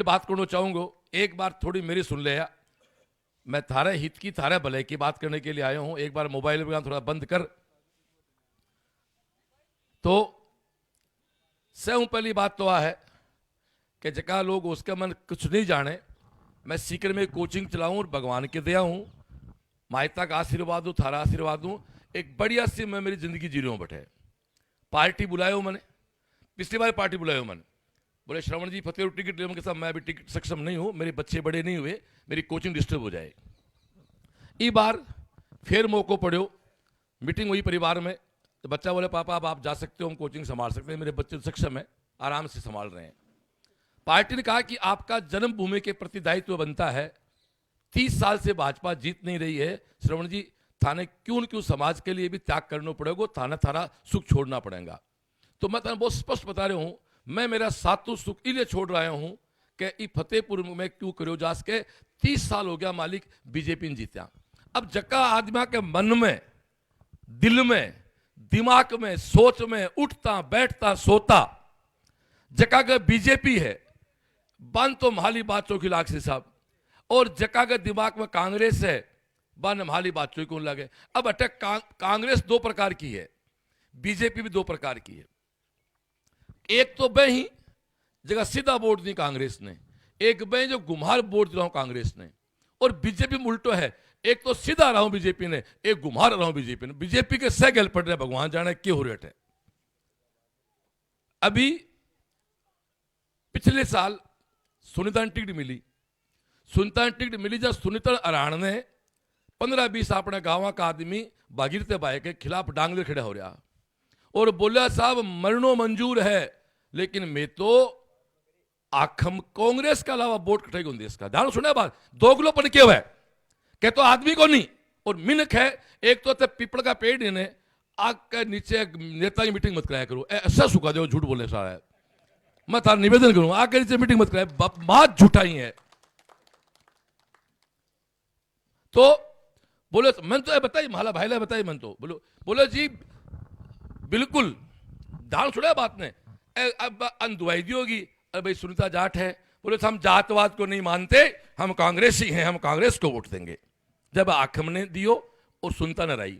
बात करना चाहूंगा। एक बार थोड़ी मेरी सुन ले। मैं थारे हित की थारे भले की बात करने के लिए आया हूं। एक बार मोबाइल में थोड़ा बंद कर। तो से पहली बात तो आ है कि जका लोग उसका मन कुछ नहीं जाने। मैं सीकर में कोचिंग चलाऊं और भगवान के दिया हूं, मायता का आशीर्वाद हूं, थारा आशीर्वाद हूं। एक बढ़िया सी मैं मेरी जिंदगी जी रहा हूं। बैठे पार्टी बुलायो मैंने, पिछली बार पार्टी बुलायो मैंने, बोले श्रवण जी फतेह टिकट ले। के साथ मैं अभी टिकट सक्षम नहीं हूं, मेरे बच्चे बड़े नहीं हुए, मेरी कोचिंग डिस्टर्ब हो जाए। ई बार फिर मौको पड़ो, मीटिंग हुई परिवार में। तो बच्चा बोले पापा अब आप जा सकते हो, हम कोचिंग संभाल सकते हैं, मेरे बच्चे सक्षम है, आराम से संभाल रहे हैं। पार्टी ने कहा कि आपका जन्मभूमि के प्रति दायित्व बनता है। 30 साल से भाजपा जीत नहीं रही है, श्रवण जी थाने क्यों न क्यों समाज के लिए भी त्याग करना पड़ेगा, थाना थारा सुख छोड़ना पड़ेगा। तो मैं थाने बहुत स्पष्ट बता रहा हूं, मैं मेरा सातों सुख इसलिए छोड़ रहा हूं कि फतेहपुर में क्यों करो जास के 30 साल हो गया मालिक बीजेपी ने जीत्या। अब जक्का आदमी के मन में, दिल में, दिमाग में, सोच में, उठता बैठता सोता जका के बीजेपी है, बन तो माली बात चौकी लाग से साहब, और जका के दिमाग में कांग्रेस है, बन माली बात चौकी कौन लगे। अब अटक कांग्रेस दो प्रकार की है, बीजेपी भी दो प्रकार की है। एक तो बे ही जगह सीधा वोट दी कांग्रेस ने, एक बे जो गुम्हार वोट दिला कांग्रेस ने, और बीजेपी में उल्टो है, एक तो सीधा रहा बीजेपी ने, एक गुम्हार रहा बीजेपी ने। बीजेपी के सह गल पड़ रहे, भगवान जाने क्यों हो रेट है। अभी पिछले साल सुनीता टिकट मिली, सुनीता टिकट मिली जब सुनीता अराण ने 15-20 अपने गांव का आदमी भागीरथ भाई के खिलाफ डांगले खड़ा हो रहा और बोला साहब मरनो मंजूर है, लेकिन मैं तो आखम कांग्रेस के अलावा वोट कटेगा उन देश का। ध्यान सुने बात, दोगलो पन क्यों है कि तो आदमी को नहीं और मिनक है। एक तो पीपल का पेड़ इन्हें आग के नीचे नेता की मीटिंग मत कराया करो, ऐसा सुखा दो, झूठ बोले सारा है। मैं तार निवेदन करूं आग के नीचे मीटिंग मत कराया, बात झूठाई है। तो बोले मन तो बताइए माला भाई बताइए मन तो बोलो जी बिल्कुल दाल छुड़ा बात ने। अब अनदुआई दी होगी, अरे भाई सुनीता जाट है, बोले तो हम जातवाद को नहीं मानते, हम कांग्रेसी हैं, हम कांग्रेस को वोट देंगे। जब आखम ने दियो और सुनीता न रही,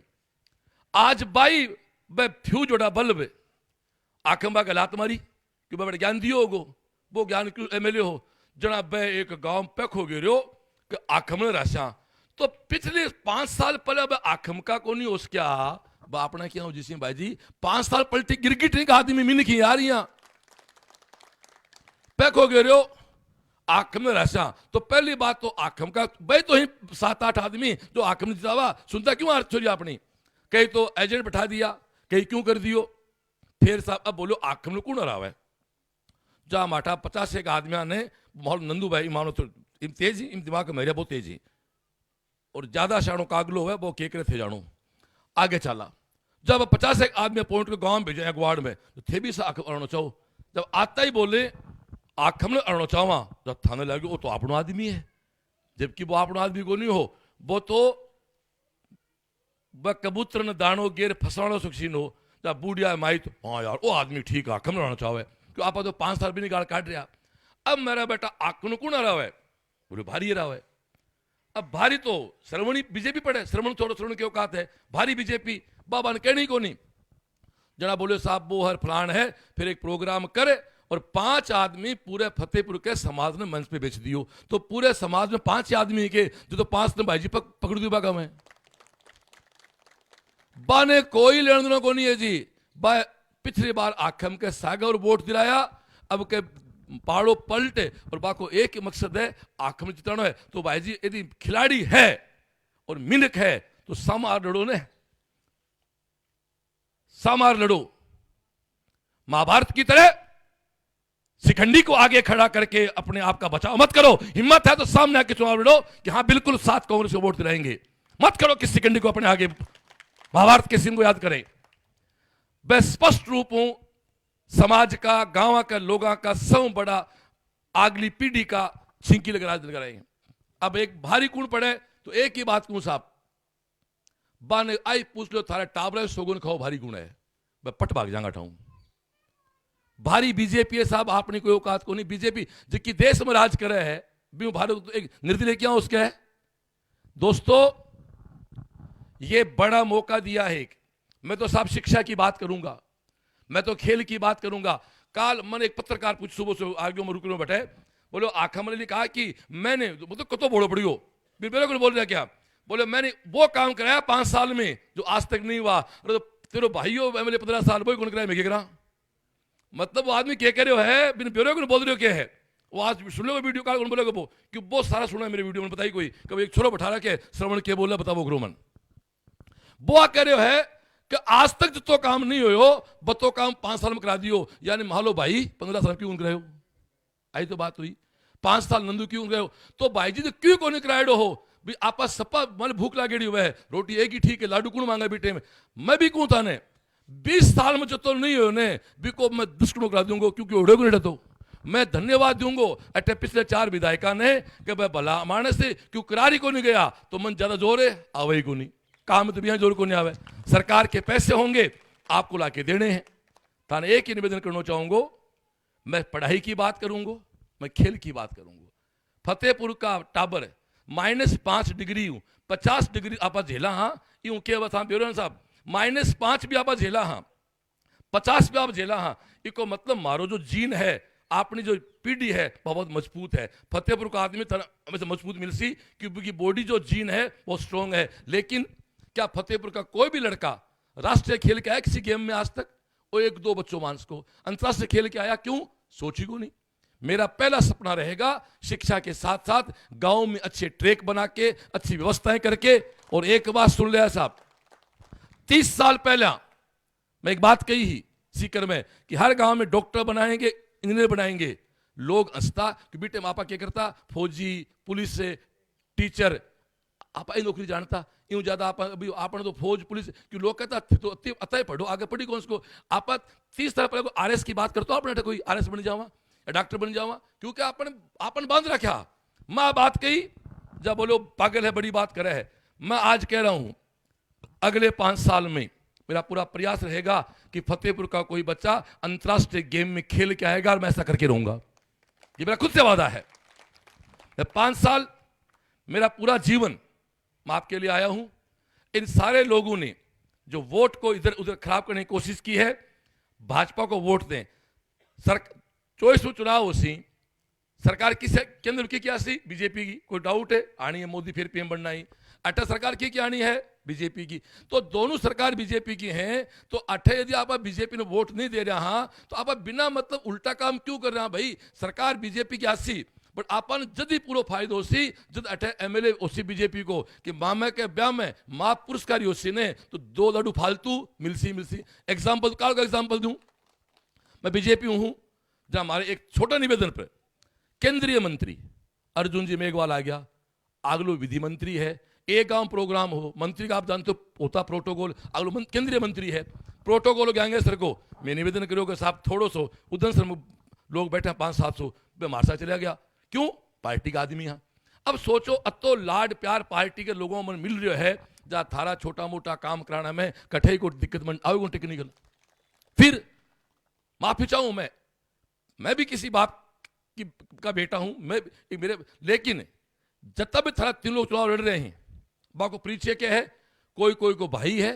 आज भाई वह फ्यू जोड़ा बल्ब आखम बा गलात मारी कि बड़ा ज्ञान दियो होगो, वो ज्ञान क्यों एमएलए हो जना बे एक गांव पैक हो गए रो कि आखम ने राशा। तो पिछले 5 साल पहले आखम का को नहीं उस क्या अपना क्या हो जिसमें भाई जी 5 साल पलटी गिरगिट नहीं का आदमी मिन की यार यहाँ पैक हो गए रो आखम में रसा। तो पहली बात तो आखम का भाई तो ही 7-8 आदमी जो आखम ने जितावा सुनता क्यों छोड़ी अपनी, कहीं तो एजेंट बैठा दिया, कहीं क्यों कर दियो। फिर साहब अब बोलो आखम ने कौन हरावा है, जा माठा 50 एक आदमिया ने नंदू भाई मानो तो इम तेज ही इम दिमाग मेरे बहुत तेज ही और ज्यादा शानो कागलो है वो केकरे थे जानो आगे चला। जब 50 एक आदमी पॉइंट के गांव में भेजे अगवाड़ में तो थे भी अरणो चाहो, जब आता ही बोले आखम ने अरणो चावा जब थाने लगे वो तो अपना आदमी है, जबकि वो अपना आदमी को नहीं हो, वो तो वह कबूतर ने दानो गेर फसानो सुखसीन हो। जब बूढ़िया माई तो हाँ यार वो आदमी ठीक है आखम ने अरणो चाहे क्यों आप तो 5 साल भी नहीं गाड़ काट रहा। अब मेरा बेटा आखम कौन रहा है, बोले भारी रहा है। अब भारी तो श्रवणी बीजेपी पड़े, श्रवण छोड़ो श्रवण क्यों कहते हैं भारी बीजेपी, बाबा ने कहनी को नहीं। जना बोले साहब वो हर फलान है, फिर एक प्रोग्राम करे और 5 आदमी पूरे फतेहपुर के समाज ने मंच पे बेच दियो। तो पूरे समाज में 5 आदमी के जो तो 5 ने भाई जी पकड़ दी बागा में बाने कोई लेन देना को नहीं है जी। पिछली बार आखम के सागर वोट दिलाया, अब के पाड़ो पलटे और बाको एक ही मकसद है आखम जिताना है। तो भाई जी यदि खिलाड़ी है और मिनक है तो समार लड़ो ने, समार लड़ो महाभारत की तरह शिखंडी को आगे खड़ा करके अपने आप का बचाव मत करो। हिम्मत है तो सामने आके चुनाव लड़ो कि हाँ बिल्कुल 7 कांग्रेस को वोट दिलाएंगे, मत करो कि शिखंडी को अपने आगे महाभारत के सीन को याद करें। मैं स्पष्ट रूप हूं समाज का गांव का लोगों का सब बड़ा अगली पीढ़ी का छिंकी लग रहे हैं। अब एक भारी गुण पड़े तो एक ही बात कहूं साहब, बाने आई पूछ लो थारे टाबरे सोगुन खाओ भारी गुण है, मैं पट भाग जाऊंगा ठाऊं भारी बीजेपी है साहब, आपने कोई औकात को नहीं। बीजेपी जिसकी देश में राज करे है, भी भारत एक निर्दलीय क्या उसका है। दोस्तों ये बड़ा मौका दिया है। मैं तो साहब शिक्षा की बात करूंगा, मैं तो खेल की बात करूंगा। काल मैंने एक पत्रकार पूछ सुबह से आगे में रुकने बैठे, बोलो आखा मैंने कहा कि मैंने मतलब कतो बोलो पड़ियो बिल्कुल बोल रहा क्या, बोले मैंने वो काम कराया 5 साल में जो आज तक नहीं हुआ। अरे तो तेरे भाइयों एमएलए 15 साल वो कौन कराया, मैं क्या करा। मतलब वो आदमी क्या कर रहे हो है, बिन ब्यूरो को बोल रहे हो क्या है। वो आज सुन लो वीडियो कॉल बोलेगा वो कि बहुत सारा सुना है मेरे वीडियो में, बताइए कोई कभी एक छोरो बैठा रहा के श्रवण के बोला बता वो ग्रोमन वो कह रहे हो है कि आज तक जो काम नहीं हो बतो काम 5 साल में करा दियो। यानी मान लो भाई 15 साल क्यों कराए हो, आई तो बात हुई 5 साल नंदू क्यों कराए हो। तो भाई जी तो क्यों को नहीं कराए हो भी आपा सपा मन भूख लागेड़ी हुआ है, रोटी एक ही ठीक है, लाडू कौन मांगा बेटे में। मैं भी कहूँ था ने 20 साल में जो तो नहीं हो ने भी को मैं दुष्कर्म करा दूंगा क्योंकि उड़े को नहीं तो मैं धन्यवाद दूंगा अटे पिछले 4 विधायिका ने कि भाई भला मानस से क्यों करारी को नहीं गया तो मन ज्यादा जोर है आवे को नहीं, काम तो भी जोर को नहीं आवे। सरकार के पैसे होंगे आपको लाके देने हैं। थाने एक ही निवेदन करना चाहूंगा, मैं पढ़ाई की बात करूंगा, मैं खेल की बात करूंगा। फतेहपुर का टाबर -5 डिग्री 50 डिग्री आप झेला हाँ यूं के बता ब्यूरो साहब -5 भी आप झेला हाँ 50 भी आप झेला हाँ। इको मतलब मारो जो जीन है आपने जो पीढ़ी है बहुत मजबूत है। फतेहपुर का आदमी हमेशा मजबूत मिल सी क्योंकि बॉडी जो जीन है वो स्ट्रॉन्ग है। लेकिन क्या फतेहपुर का कोई भी लड़का राष्ट्रीय खेल के आया किसी गेम में आज तक, वो 1-2 बच्चों मानस को अंतरराष्ट्रीय खेल के आया क्यों, सोची को नहीं। मेरा पहला सपना रहेगा शिक्षा के साथ साथ गांव में अच्छे ट्रैक बना के अच्छी व्यवस्थाएं करके। और एक बात सुन लिया साहब, 30 साल पहले मैं एक बात कही ही सीकर में कि हर गांव में डॉक्टर बनाएंगे, इंजीनियर बनाएंगे। लोग हंसता कि बेटे मापा क्या करता, फौजी पुलिस से टीचर आप नौकरी जानता यूं ज्यादा आप अभी आपने तो फौज पुलिस क्यों लोग कहता तो अतः पढ़ो आगे पढ़ी कौन उसको। आप 30 साल पहले आरएस की बात करते हो आपने कोई आरएस बन जावा या डॉक्टर बन जावा क्योंकि आपने बांध रखा। मैं बात कही जब बोलो पागल है बड़ी बात करे है। मैं आज कह रहा हूं अगले 5 साल में मेरा पूरा प्रयास रहेगा कि फतेहपुर का कोई बच्चा अंतरराष्ट्रीय गेम में खेल के आएगा और मैं ऐसा करके रहूंगा, ये मेरा खुद से वादा है। 5 साल मेरा पूरा जीवन मैं आपके लिए आया हूं। इन सारे लोगों ने जो वोट को इधर उधर खराब करने की कोशिश की है, भाजपा को वोट दें। 24 चुनाव हो सी सरकार किस केंद्र की क्या सी बीजेपी की, कोई डाउट है आनी है मोदी फिर पीएम बनना ही। अठा सरकार की क्या आनी है बीजेपी की, तो दोनों सरकार बीजेपी की हैं। तो अठे यदि आप बीजेपी ने वोट नहीं दे रहा तो आप बिना मतलब उल्टा काम क्यों कर रहे हैं भाई। सरकार बीजेपी की आसी बट आपन जदी पूरा फायदो होसी जद अठे एमएलए होसी बीजेपी को कि मामे के ब्याह में मां पुरस्कारी होसी ने तो 2 लड्डू फालतू मिलसी। एग्जाम्पल का एग्जाम्पल दूं, मैं बीजेपी हूं जहां हमारे एक छोटा निवेदन पर केंद्रीय मंत्री अर्जुन जी मेघवाल आ गया, अगलो विधि मंत्री है, एक गांव प्रोग्राम हो मंत्री का आप जानते हो होता प्रोटोकॉल, अगलो केंद्रीय मंत्री है प्रोटोकॉल गयांगे सर को मैं निवेदन करो कि साहब थोड़ो सो उधर सर लोग बैठे 500-700 मार सा चला गया क्यों, पार्टी का आदमी है। अब सोचो अतो लाड प्यार पार्टी के लोगों में मिल रहा है जहां थारा छोटा मोटा काम कराना में कठे को दिक्कत मन आओ टेक्निकल। फिर माफी चाहूं मैं भी किसी बाप का बेटा हूं मैं मेरे, लेकिन जब भी थारा 3 लोग चुनाव लड़ रहे हैं बा को परिचय क्या है, कोई को भाई है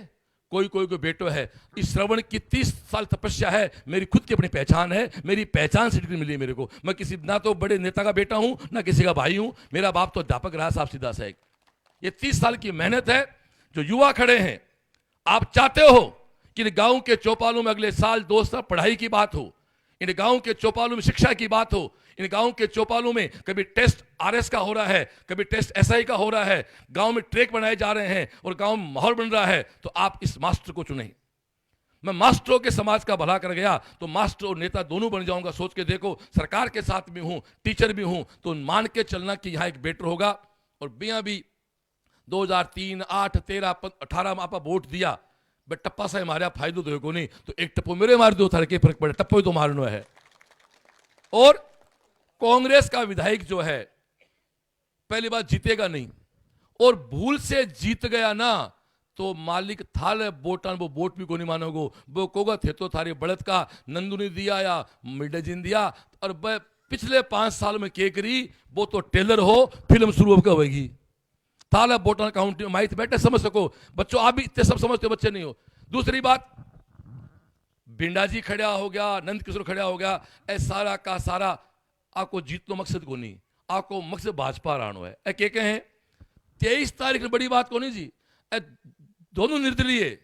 कोई को बेटो है। इस श्रवण की 30 साल तपस्या है, मेरी खुद की अपनी पहचान है, मेरी पहचान से डिग्री मिली है मेरे को। मैं किसी ना तो बड़े नेता का बेटा हूं ना किसी का भाई हूं, मेरा बाप तो अध्यापक रहा साहब सीधा सा एक। ये 30 साल की मेहनत है। जो युवा खड़े हैं आप चाहते हो कि गांव के चौपालों में अगले साल 2 साल पढ़ाई की बात हो, इन गांव के चौपालों में शिक्षा की बात हो, इन गांव के चौपालों में कभी टेस्ट आरएस का हो रहा है कभी टेस्ट एसआई का हो रहा है, गांव में ट्रैक बनाए जा रहे हैं और गांव में माहौल बन रहा है, तो आप इस मास्टर को चुने। मैं मास्टरों के समाज का भला कर गया तो मास्टर और नेता दोनों बन जाऊंगा। सोच के देखो, सरकार के साथ भी हूं टीचर भी हूं, तो मान के चलना कि यहां एक बेटर होगा। और बिया भी 2003, 8, 13, 18 में आप वोट दिया बट टप्पा सा मारा फायदो तो को नहीं, तो एक टप्पो मेरे मार दो थारे के फर्क पड़े, टप्पो तो मारना है। और कांग्रेस का विधायक जो है पहली बात जीतेगा नहीं, और भूल से जीत गया ना तो मालिक थाले बोटान वो बोट भी को नहीं मानोगो, वो कोगा थे तो थारे बढ़त का नंदू ने दिया या मिडजिन दिया, और पिछले 5 साल में के करी वो तो टेलर हो फिल्म शुरू अब होगी थाला बोटान काउंटी माहित बैठे समझ सको बच्चों, आप भी इतने सब समझते हो, बच्चे नहीं हो। दूसरी बात, बिंडा जी खड़ा हो गया, नंद किशोर खड़ा हो गया, ए सारा का सारा आपको जीतनो मकसद को नहीं, आपको मकसद भाजपा राणो है। ए के कहें 23 तारीख में बड़ी बात को नहीं जी, ए दोनों निर्दलीय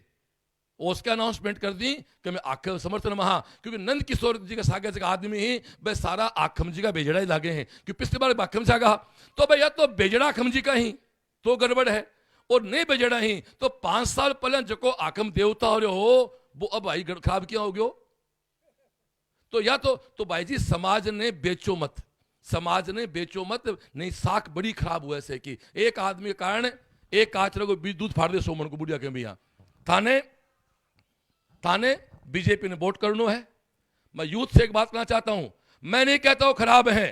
उसके अनाउंसमेंट कर दी कि मैं आखम समर्थन में, हाँ, क्योंकि नंद किशोर जी के सागे जगह आदमी ही भाई सारा आखम जी का बेजड़ा ही लागे हैं, क्योंकि पिछली बार आखम से आगा तो भाई या तो बेजड़ा आखम जी का ही तो गड़बड़ है, और नहीं बेजड़ा ही तो 5 साल पहले जो आखम देवता हो रहे हो वो अब भाई खराब किया हो गयो। तो या तो भाई जी समाज ने बेचो मत, समाज ने बेचो मत, नहीं साख बड़ी खराब हुआ ऐसे कि एक आदमी के कारण एक काचरे को दूध फाड़ दे 100 मन को बुढ़िया के भैया थाने बीजेपी ने वोट करना है। मैं यूथ से एक बात कहना चाहता हूं, मैं नहीं कहता हूं खराब है,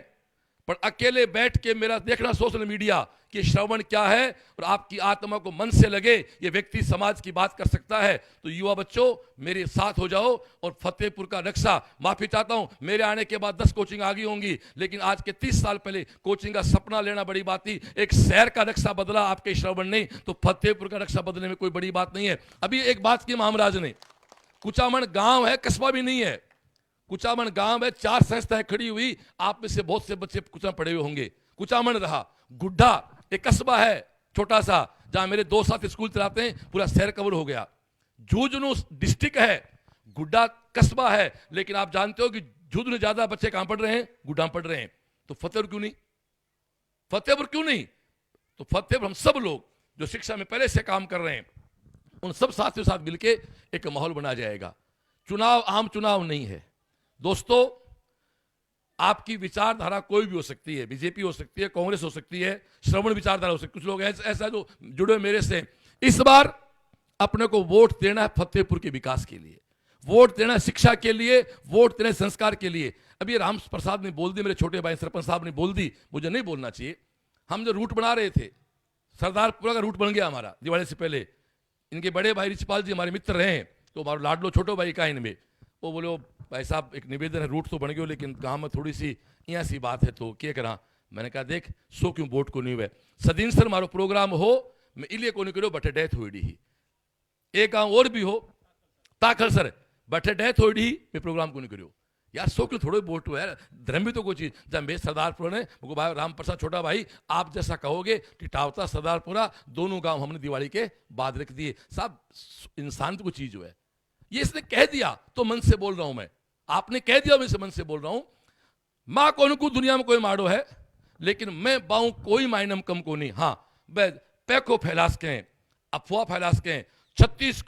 पर अकेले बैठ के मेरा देखना सोशल मीडिया कि श्रवण क्या है और आपकी आत्मा को मन से लगे ये व्यक्ति समाज की बात कर सकता है, तो युवा बच्चों मेरे साथ हो जाओ और फतेहपुर का नक्शा, माफी चाहता हूं मेरे आने के बाद 10 कोचिंग आ गई होंगी, लेकिन आज के 30 साल पहले कोचिंग का सपना लेना बड़ी बात थी। एक शहर का नक्शा बदला आपके श्रवण ने, तो फतेहपुर का नक्शा बदलने में कोई बड़ी बात नहीं है। अभी एक बात की महाराज ने, कुचामन गांव है, कस्बा भी नहीं है, कुचामन गांव है, 4 संस्थाएं खड़ी हुई, आप में से बहुत से बच्चे कुचामन पढ़े हुए होंगे। कुचामन रहा, गुड्डा एक कस्बा है छोटा सा जहां मेरे 2 साथी स्कूल चलाते हैं, पूरा शहर कवर हो गया। झुंझुनू डिस्ट्रिक्ट है, गुड्डा कस्बा है, लेकिन आप जानते हो कि झुंझुनू ज्यादा बच्चे कहां पढ़ रहे हैं, गुड्डा पढ़ रहे हैं। तो फतेहपुर क्यों नहीं, फतेहपुर क्यों नहीं? तो फतेहपुर हम सब लोग जो शिक्षा में पहले से काम कर रहे हैं उन सब साथियों के साथ मिलके एक माहौल बना जाएगा। चुनाव आम चुनाव नहीं है दोस्तों, आपकी विचारधारा कोई भी हो सकती है, बीजेपी हो सकती है, कांग्रेस हो सकती है, श्रवण विचारधारा हो सकती है, कुछ लोग ऐसा जो जुड़े मेरे से। इस बार अपने को वोट देना है फतेहपुर के विकास के लिए, वोट देना है शिक्षा के लिए, वोट देना है संस्कार के लिए। अभी राम प्रसाद ने बोल दी, मेरे छोटे भाई सरपंच साहब ने बोल दी, मुझे नहीं बोलना चाहिए। हम जो रूट बना रहे थे, सरदारपुरा का रूट बन गया हमारा दिवाली से पहले। इनके बड़े भाई रिचपाल जी हमारे मित्र रहे, तो हमारा लाडलो छोटो भाई का इनमें वो बोले भाई साहब एक निवेदन है, रूट तो बन गयो लेकिन गांव में थोड़ी सी यहाँ सी बात है, तो क्या करा। मैंने कहा देख 100 क्यों वोट को नहीं हुए, सदीन सर मारो प्रोग्राम हो, मैं इलिए को नहीं करो बटे डेथ हुई ही, एक गांव और भी हो ताखल सर बटे डेथ हुई ही, मैं प्रोग्राम को नहीं करो यार। 100 क्यों थोड़े वोट हुआ यार, धर्म भी तो कोई चीज। जब मेरे सरदारपुरा ने मुझको भाई राम प्रसाद छोटा भाई आप जैसा कहोगे, टिटावता सरदारपुरा दोनों गांव हमने दिवाली के बाद रख दिए। साहब इंसान तो कोई चीज है, ये इसने कह दिया तो मन से बोल रहा हूं मैं, आपने कह दिया मैं से मन से बोल रहा हूं। मां को उनको दुनिया में कोई माड़ो है, लेकिन मैं बाऊ कोई मायनम कम को नहीं। हाँ पैको फैलास के अफवाह फैलास के 36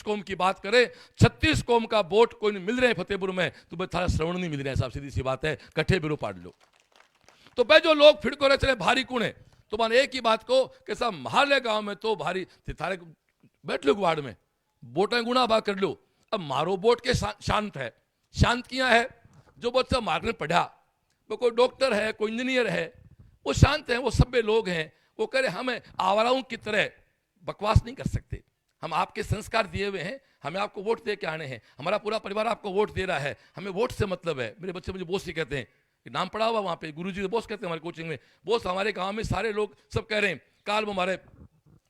कौम की बात करें, 36 कौम का वोट कोई नहीं मिल रहे हैं फतेहपुर में, तो भाई थारा श्रवण नहीं मिल रहे हैं साहब, सीधी सी बात है, कट्ठे बिरो पाड़ लो। तो भाई जो लोग फिर को रहे चले भारी कौन है, तो मान एक ही बात को कि साहब महाले गांव में तो भारी थारे बैठ लो वार्ड में वोटें गुणा भाग कर लो। अब मारो वोट के शांत है, शांत किया है जो बच्चा मार्ग में पढ़ा, वो कोई डॉक्टर है कोई इंजीनियर है, वो शांत है, वो सभ्य लोग हैं, वो कह रहे हमें आवाराओं की तरह बकवास नहीं कर सकते, हम आपके संस्कार दिए हुए हैं, हमें आपको वोट दे के आने हैं, हमारा पूरा परिवार आपको वोट दे रहा है, हमें वोट से मतलब है। मेरे बच्चे मुझे बोस ही कहते हैं, नाम पड़ा हुआ वहाँ पे गुरुजी बोस कहते हैं हमारे कोचिंग में, बोस हमारे गांव में सारे लोग सब कह रहे हैं। काल में हमारे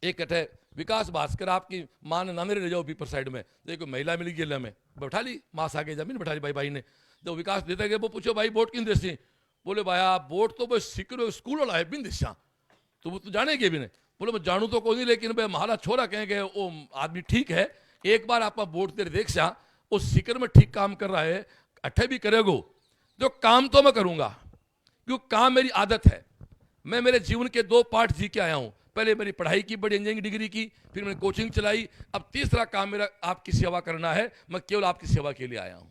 एक कटे विकास भास्कर आपकी मां ने नामे ले जाओ पीपर साइड में, देखो महिला मिली गई में बैठा ली, मास आगे जमीन बैठा ली भाई ने, जब विकास देते गए वो पूछो भाई वोट किन देसी, बोले भाई आप वोट तो भाई सिक्योर स्कूल वाला है बिन दिशा, तो वो तो जानेंगे भी नहीं। बोले मैं जानू तो कोई नहीं, लेकिन भाई हमारा छोरा कहेंगे वो आदमी ठीक है, एक बार आप वोट दे देख सा वो सिकर में ठीक काम कर रहा है, अट्ठे भी करेगो, जो काम तो मैं करूंगा क्योंकि काम मेरी आदत है। मैं मेरे जीवन के 2 पार्ट जी के आया हूं, पहले मेरी पढ़ाई की बड़ी इंजीनियरिंग डिग्री की, फिर मैंने कोचिंग चलाई, अब तीसरा काम मेरा आपकी सेवा करना है, मैं केवल आपकी सेवा के लिए आया हूं,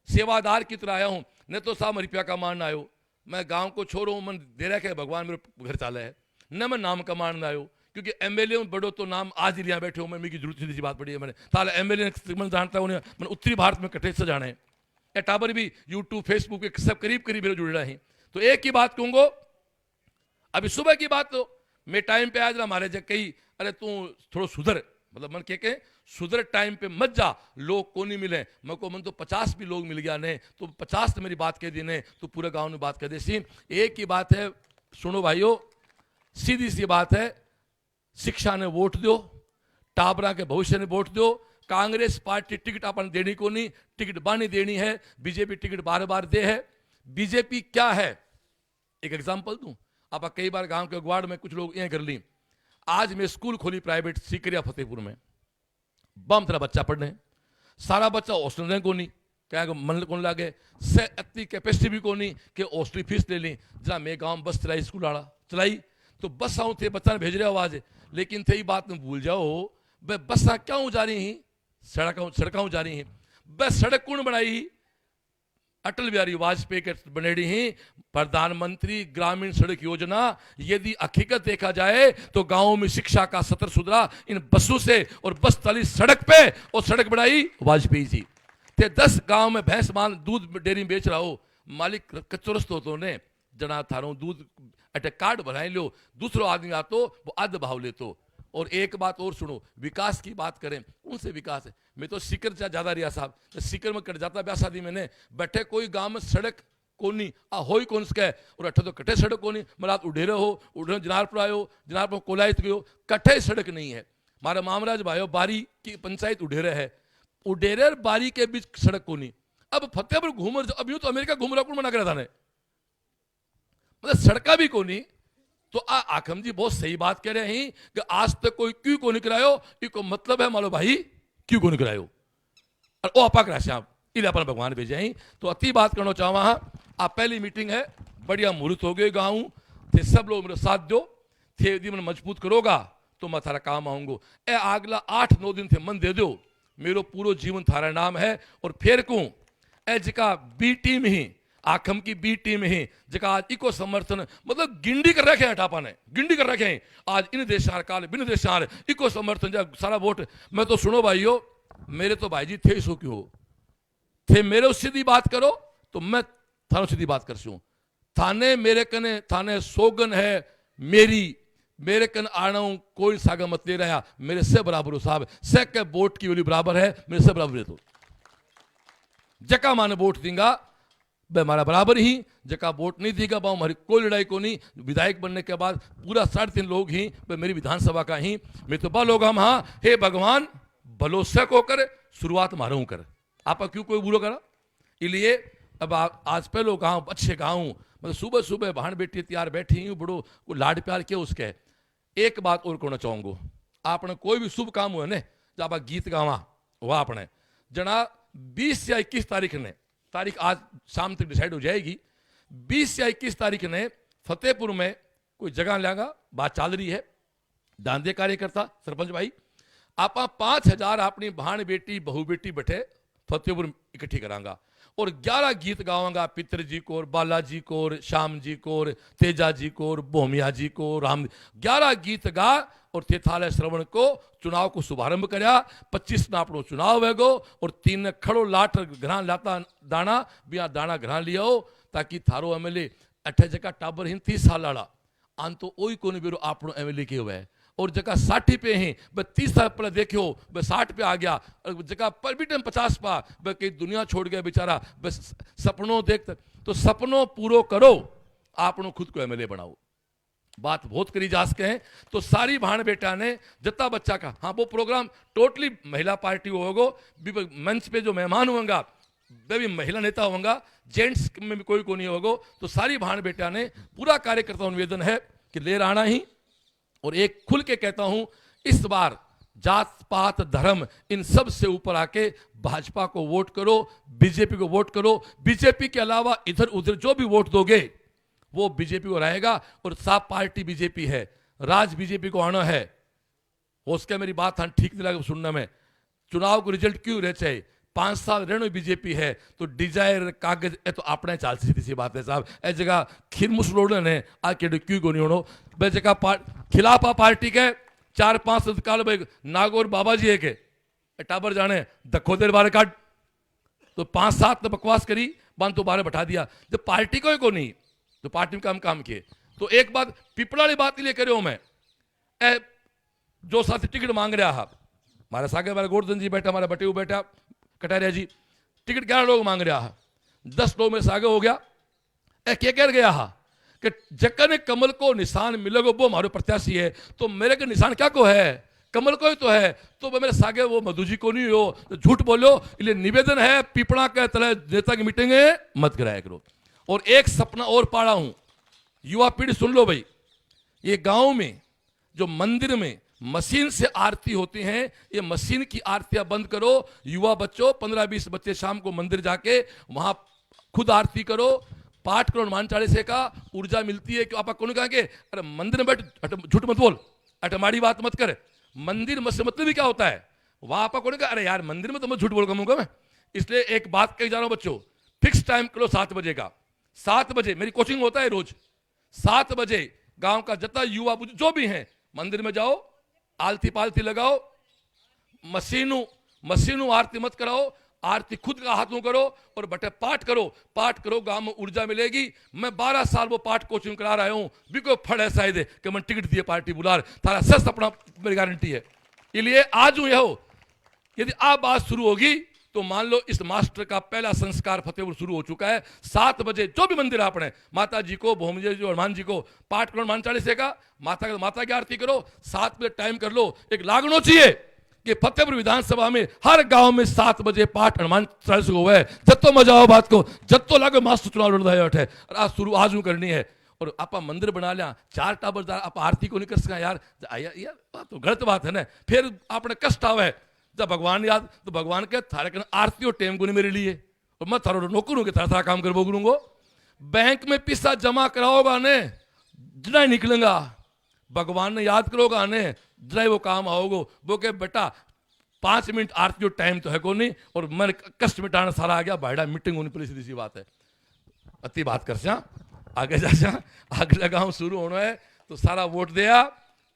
सेवादार की तरह आया हूं, न तो साहब रुपया कमान आयो, मैं गांव को छोड़ो मन दे रहा है भगवान मेरे घर चाले है, न मैं नाम कमान आयो, क्योंकि एमएलए में बड़ो तो नाम आज ही लिया बैठे हो, मैं मेरी जरूरत सीधी सी बात पड़ी है, मैंने ताले एमएलए मन जानता हूँ, मैंने उत्तरी भारत में कटे से जाने या टाबर भी यूट्यूब फेसबुक के सब करीब करीब मेरे जुड़ रहे हैं। तो एक ही बात कहूंगा, अभी सुबह की बात तो मैं टाइम पे आज हमारे जग कही अरे तू थोड़ा सुधर, मतलब मन के सुधर टाइम पे मत जा, लोग को नहीं मिले मैं को मन तो 50 भी लोग मिल गया ने तो 50 तो मेरी बात कह दी ने तो पूरे गांव में बात कह दे सी। एक ही बात है, सुनो भाइयों, सीधी सी बात है, शिक्षा ने वोट दो, टाबरा के भविष्य ने वोट दो। कांग्रेस पार्टी टिकट अपन देनी को नहीं, टिकट बानी देनी है, बीजेपी टिकट बार बार दे है। बीजेपी क्या है, एक एग्जाम्पल दूं, आप कई बार गांव के अगवाड़ में कुछ लोग ये कर ली। आज मैं स्कूल खोली प्राइवेट सीकरिया फतेहपुर में, बम तरह बच्चा पढ़ने, सारा बच्चा हॉस्टल को नहीं, क्या मन कौन लागे से इतनी कैपेसिटी भी को नहीं कि हॉस्टल फीस ले ली। जरा मैं गांव में बस चलाई, स्कूल वाला चलाई तो बस आऊँ थे बच्चा ने भेज रहे आवाज, लेकिन थे बात में भूल जाओ वे बस क्यों जा रही हैं, सड़कों जा रही हैं। बस सड़क कौन बनाई, अटल बिहारी वाजपेयी के बनेड़ी ही प्रधानमंत्री ग्रामीण सड़क योजना। यदि हकीकत देखा जाए तो गांव में शिक्षा का सत्र सुधरा इन बसों से, और बस चली सड़क पे, और सड़क बनाई वाजपेयी जी ते। 10 गांव में भैंस मान दूध डेयरी बेच रहा हो, मालिक कचोरस्त हो ने जना थारो दूध अटे कार्ड बनाए लो, दूसरो आदमी आतो वो अध भाव लेतो। और एक बात और सुनो, विकास की बात करें, उनसे विकास है। मैं तो सीकर से ज्यादा रिया साहब, तो सीकर में कट जाता ब्याह शादी मैंने बैठे, कोई गांव में सड़क कोनी आ हो ही कौन सके, और अठे तो कटे सड़क कोनी, मतलब उडेरे हो, उडेरे जनारपुर आयो, जनारपुर कोलायत गयो, कटे सड़क नहीं है। हमारा मामराज भाइयों बारी की पंचायत उडेरे है, उडेरे और बारी के बीच सड़क कोनी। अब फतेहपुर घूमर, अब यूं तो अमेरिका घूम रहा कौन मना करे था ने, मतलब सड़का भी कोनी। तो आखम जी बहुत सही बात कह रहे हैं कि आज तक कोई क्यों को निकलायो, इको मतलब है मालो भाई क्यों को निकलायो, और ओ आपा करा श्याम इले अपन भगवान भेजे ही। तो अति बात करना चाहवा, आप पहली मीटिंग है, बढ़िया मुहूर्त हो गए, गाँव थे सब लोग मेरे साथ दो थे, यदि मन मजबूत करोगा तो मैं थारा काम आऊंगो। ए आगला 8-9 दिन थे मन दे दो, मेरो पूरा जीवन थारा नाम है। और फिर को ए जिका बी टीम ही, आखम की बी टीम है जगह आज इको समर्थन मतलब गिंडी कर रखे हैं, टापा ने गिंडी कर रखे हैं आज इन देशार काल बिन देशार इको समर्थन जब सारा वोट। मैं तो सुनो भाइयों, मेरे तो भाई जी थे सो क्यों थे, मेरे सीधी बात करो तो मैं थानो सीधी बात कर सूं। थाने मेरे कने थाने सोगन है मेरी, मेरे कन आना कोई सागा मत ले रहा, मेरे से बराबर हो साहब, से के वोट की वैल्यू बराबर है, मेरे से बराबर है। तो जका माने वोट देगा बे हमारा बराबर ही, जका वोट नहीं देगा बा हमारी कोई लड़ाई को नहीं। विधायक बनने के बाद पूरा 3.5 लोग ही बे मेरी विधानसभा का ही, मैं तो बा लोग हम हाँ, हे भगवान भलोसा को कर शुरुआत मारू कर, आप क्यों कोई बुरो करा। इसलिए अब आज पहलो गाँव अच्छे गाँव, मतलब सुबह सुबह बहन बेटी तैयार बैठी हूँ, बड़ो को लाड प्यार के उसके। एक बात और कहना चाहूंगा, आपने कोई भी शुभ काम हुए ने जब आप गीत गावा वह आपने जना 20 या 21 तारीख ने, तारीख आज शाम तक डिसाइड हो जाएगी, 20 या 21 तारीख ने फतेहपुर में कोई जगह लेगा, बात चल रही है। दांदे कार्यकर्ता सरपंच भाई आप 5000 अपनी बहन बेटी बहू बेटी बैठे फतेहपुर इकट्ठी करांगा, और 11 गीत गावांगा, पितर जी को और बालाजी को और श्याम जी को और तेजा जी को और भोमिया जी को राम, 11 गीत गा और थेथाले श्रवण को चुनाव को शुभारंभ करया। 25 ना अपनो चुनाव हैगो, और 3 ने खड़ो लाट घरा लाता दाना बिया दाना घरा लिया, ताकि थारो एमएलए अठे जगह टाबर हिं 30 साल वाला आन तो ओई कोने बेरो आपनो एमएलए के हुए, और जगह 60 पे हैं वे 30 साल पहले देखो वे 60 पे आ गया, और जगह पर भी टाइम 50 पा वे कई दुनिया छोड़ गया बेचारा, बस सपनों देखते। तो सपनों पूरो करो, आपनो खुद को एमएलए बनाओ, बात बहुत करी जा सके हैं। तो सारी भाण बेटा ने जितना बच्चा का, हाँ वो प्रोग्राम टोटली महिला पार्टी होगा, मंच पे जो मेहमान होंगे वे भी महिला नेता होंगे, जेंट्स में भी कोई को नहीं होगा। तो सारी भाण बेटा ने पूरा कार्यकर्ता निवेदन है कि ले आना ही, और एक खुल के कहता हूं इस बार जात पात धर्म इन सब से ऊपर आके भाजपा को वोट करो, बीजेपी को वोट करो। बीजेपी के अलावा इधर उधर जो भी वोट दोगे वो बीजेपी को रहेगा, और साफ पार्टी बीजेपी है, राज बीजेपी को आना है। उसके मेरी बात हाँ ठीक नहीं लगा सुनने में, चुनाव को रिजल्ट क्यों रहे चाहे 5 साल रहने बीजेपी है, तो डिजायर कागज ए तो अपने चाल सीधी सी बात है साहब। ए जगह खीर मुसलोड़न ने आके क्यों को नहीं होनो, बे जगह खिलाफा पार्टी के 4-5 काल भाई नागौर बाबा जी है के टाबर जाने दखो देर बारे काट, तो 5-7 ने बकवास करी बंद तो बारे बैठा दिया। जब पार्टी को नहीं तो पार्टी में काम किए। तो एक बात पिपड़ा वाली बात लिए करो मैं, जो साथी टिकट मांग रहा है मारा सागे वाला गोवर्धन जी बैठा, हमारा बटेऊ बैठा, कटारिया जी, टिकट 11 लोग मांग रहा है, 10 लोग में सागे हो गया। ए क्या कह गया हा कि जकन कमल को निशान मिलेगा वो हमारे प्रत्याशी है, तो मेरे के निशान क्या को है, कमल को ही तो है। तो मेरे सागे वो मधु जी को नहीं हो तो झूठ बोलो, इसलिए निवेदन है पीपड़ा के तले नेता की मीटिंग मत कराया करो। और एक सपना और पाड़ा हूं, युवा पीढ़ी सुन लो भाई, ये गांव में जो मंदिर में मशीन से आरती होती हैं, ये मशीन की आरतियां बंद करो। युवा बच्चों 15-20 बच्चे शाम को मंदिर जाके वहां खुद आरती करो, पाठ करो हनुमान चालीसे का, ऊर्जा मिलती है। कि आप कौन कहेंगे अरे मंदिर में बैठ झूठ मत बोल, अटमाड़ी बात मत कर, मंदिर में से मतलब भी क्या होता है, वहां आप कौन कहा अरे यार मंदिर में तो मैं झूठ बोल कहूंगा मैं। इसलिए एक बात कही जा रहा हूं बच्चों, फिक्स टाइम करो 7 बजे का, 7 बजे मेरी कोचिंग होता है रोज, 7 बजे गांव का जितना युवा जो भी हैं मंदिर में जाओ, आलती पालती लगाओ, मशीनों आरती मत कराओ, आरती खुद का हाथों करो और बटे पाठ करो, गांव में ऊर्जा मिलेगी। मैं 12 साल वो पाठ कोचिंग करा रहा हूं, भी कोई फड़ ऐसा ही दे कि मैं टिकट दिए पार्टी बुला तारा सच अपना मेरी गारंटी है। इसलिए आज हूं यह, यदि आप बात शुरू होगी तो मान लो इस मास्टर का पहला संस्कार फतेहपुर शुरू हो चुका है। 7 बजे जो भी मंदिर आपने माता जी को, भोमजे जी, हनुमान जी को पाठ करो हनुमान चालीसे का, माता की आरती करो, 7 बजे टाइम कर लो। एक लागणो चाहिए कि फतेहपुर विधानसभा में हर गांव में 7 बजे पाठ हनुमान चालीसा हुआ है। जत्तो मजा आओ बात को, जत्तो लागे मास्टर चुनाव लड़ रहे है और आज शुरू आज करनी है। और आप मंदिर बना लिया, 4 टाबरदार आप आरती को नहीं कर सका यार, यार तो गलत बात है ना। फिर आपने कष्ट आवे जब भगवान याद, तो भगवान के थारे के आरती और टेम को नहीं मेरे लिए, और मैं थारो नौकर हूं कि थारा काम कर बोलूंगा। बैंक में पैसा जमा कराओगा ने जना निकलेगा, भगवान ने याद करोगा ने जरा वो काम आओगे। वो के बेटा 5 मिनट आरती और टाइम तो है को नहीं, और मैं कष्ट मिटाना सारा आ गया, भाड़ा मीटिंग होनी पड़ी, सीधी सी बात है। अति बात कर आगे जा अगला गांव शुरू होना है तो सारा वोट दिया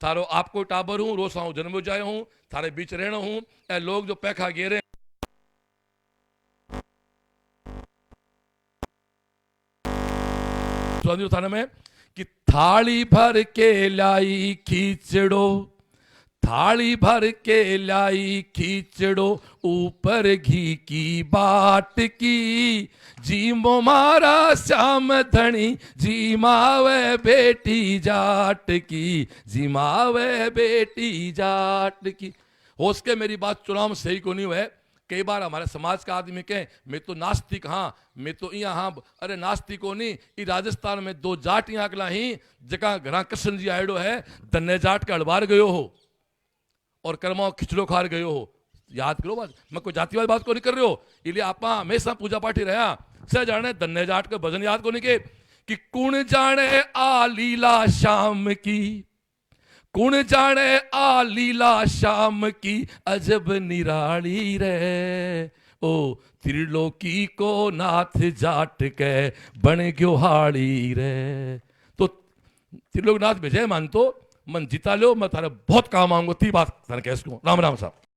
थारो, आपको टाबर हूं, रोज आऊं जन्म जाए हूं, थारे बीच रहना हूं। ए लोग जो पैखा गेरे थाने में कि थाली भर के लाई खींचड़ो, थाली भर के लाई खींचड़ो, ऊपर घी की बाट की, जीमो मारा श्याम धनी, जीमावे बेटी जाट की, जीमावे बेटी जाट की। हो सके मेरी बात चुनाव में सही को नहीं हुआ है। कई बार हमारे समाज का आदमी कहे मैं तो नास्तिक हाँ, मैं तो यहाँ हाँ, अरे नास्तिक हो नहीं। ये राजस्थान में 2 जाट यहाँ अगला ही जगह घर कृष्ण जी आयडो है, धन्य जाट का अड़बार गयो हो और कर्मा खिचड़ो खार गयो हो। याद करो बात, मैं कोई जातिवाद बात को नहीं कर रहे हो। इसलिए आप हमेशा पूजा पाठी रहा से जाने धन्य जाट के भजन याद को नहीं के कि कुण जाने आ लीला शाम की, कुण जाने आ लीला शाम की, अजब निराली रे, ओ त्रिलोकी को नाथ जाट के बन गयो हाड़ी रे। तो त्रिलोकनाथ विजय मान तो मन जिता लो, मैं थारे बहुत काम आऊंगा। ती बात थाने कह सकूं। राम राम साहब।